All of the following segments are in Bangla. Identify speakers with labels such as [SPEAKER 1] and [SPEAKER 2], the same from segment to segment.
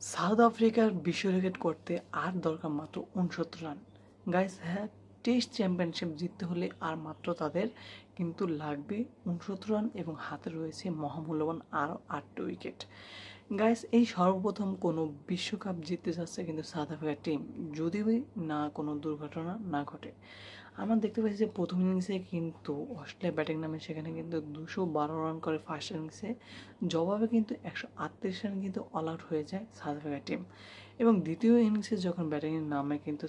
[SPEAKER 1] সাউথ আফ্রিকার বিশ্ব রেকর্ড করতে আর দরকার মাত্র 69 রান। গাইস, হ্যাঁ, টেস্ট চ্যাম্পিয়নশিপ জিততে হলে আর মাত্র তাদের কিন্তু লাগবে 69 রান এবং হাতে রয়েছে মহামূল্যবান আরও 8টি উইকেট। গাইস, এই সর্বপ্রথম কোনো বিশ্বকাপ জিততে যাচ্ছে কিন্তু সাউথ আফ্রিকার টিম, যদি না কোনো দুর্ঘটনা না ঘটে। আমরা দেখতে পাচ্ছি যে প্রথম ইনিংসে কিন্তু অস্ট্রেলিয়া ব্যাটিং নামে সেখানে কিন্তু 212 রান করে ফার্স্ট ইনিংসে, জবাবে কিন্তু 138 রান কিন্তু অল আউট হয়ে যায় সাউথ আফ্রিকা টিম। এবং দ্বিতীয় ইনিংসে যখন ব্যাটিংয়ের নামে কিন্তু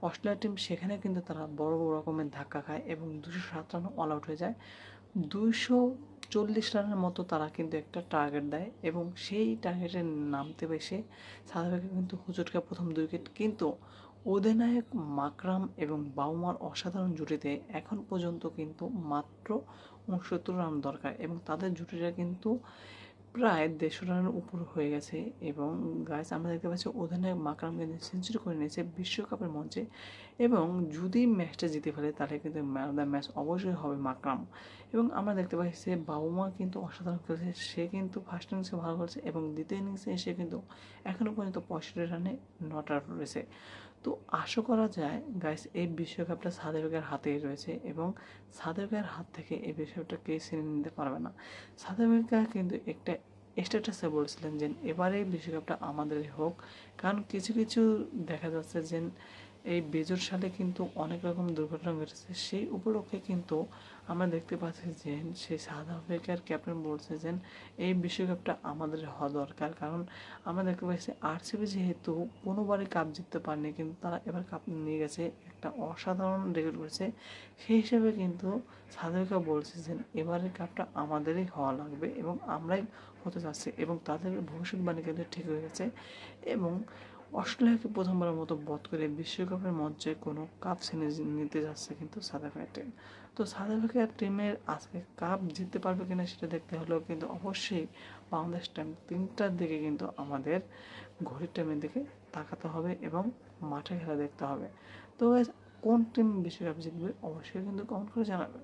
[SPEAKER 1] অস্ট্রেলিয়া টিম, সেখানে কিন্তু তারা বড় বড় রকমের ধাক্কা খায় এবং 207 রান অল আউট হয়ে যায়। 240 রানের মতো তারা কিন্তু একটা টার্গেট দেয় এবং সেই টার্গেটে নামতে বেশে সাউথ আফ্রিকা কিন্তু হুজুটকা প্রথম 2 উইকেট, কিন্তু অধিনায়ক মাকরাম এবং বাউমার অসাধারণ জুটিতে এখন পর্যন্ত কিন্তু মাত্র 69 রান দরকার এবং তাদের জুটিটা কিন্তু প্রায় 150 রানের উপর হয়ে গেছে। এবং গাইস, আমরা দেখতে পাচ্ছি অধিনায়ক মাকরাম কিন্তু সেঞ্চুরি করে নিয়েছে বিশ্বকাপের মঞ্চে, এবং যদি ম্যাচটা জিতে ফেলে তাহলে কিন্তু ম্যান অফ দ্য ম্যাচ অবশ্যই হবে মাকরাম। এবং আমরা দেখতে পাচ্ছি যে বাবুমা কিন্তু অসাধারণ খেলছে, সে কিন্তু ফার্স্ট ইনিংসে ভালো খেলছে এবং দ্বিতীয় ইনিংসে এসে কিন্তু এখনও পর্যন্ত 65 রানে নট আউট রয়েছে। তো আশা করা যায় গাইস, এই বিশ্বকাপটা সাউথ আফ্রিকার হাতেই রয়েছে এবং সাউথ আফ্রিকার হাত থেকে এই বিশ্বকাপটা কে ছিনে নিতে পারবে না। সাউথ আফ্রিকা কিন্তু একটা স্ট্যাটাসে বলছিলেন যে এবারে বিশ্বকাপটা আমাদেরই হোক, কারণ কিছু কিছু দেখা যাচ্ছে যে এই বেজোর সালে কিন্তু অনেক রকম দুর্ঘটনা ঘটেছে, সেই উপলক্ষে কিন্তু আমরা দেখতে পাচ্ছি যে সেই সাউথ আফ্রিকার ক্যাপ্টেন বলছে যে এই বিশ্বকাপটা আমাদের হওয়া দরকার। কারণ আমরা দেখতে পাচ্ছি আরসিবি যেহেতু কোনোবারই কাপ জিততে পারেনি, কিন্তু তারা এবার কাপ নিয়ে গেছে, একটা অসাধারণ রেকর্ড করেছে। সেই হিসেবে কিন্তু সাউথ আফ্রিকা বলছে যে এবারের কাপটা আমাদেরই হওয়া লাগবে এবং আমরাই হতে যাচ্ছি, এবং তাদের ভবিষ্যৎবাণী কিন্তু ঠিক হয়ে গেছে। এবং অস্ট্রেলিয়াকে প্রথমবারের মতো বধ করে বিশ্বকাপের মঞ্চে কোনো কাপ ছিনে নিতে যাচ্ছে কিন্তু সাউথ আফ্রিকা টিম। তো সাউথ আফ্রিকা টিমের আজকে কাপ জিততে পারবে কিনা সেটা দেখতে হলেও কিন্তু অবশ্যই বাংলাদেশ টাইম 3টার দিকে কিন্তু আমাদের ঘড়ির টাইমের দিকে তাকাতে হবে এবং মাঠে খেলা দেখতে হবে। তো guys, কোন টিম বিশ্বকাপ জিতবে অবশ্যই কিন্তু কমেন্ট করে জানাবে।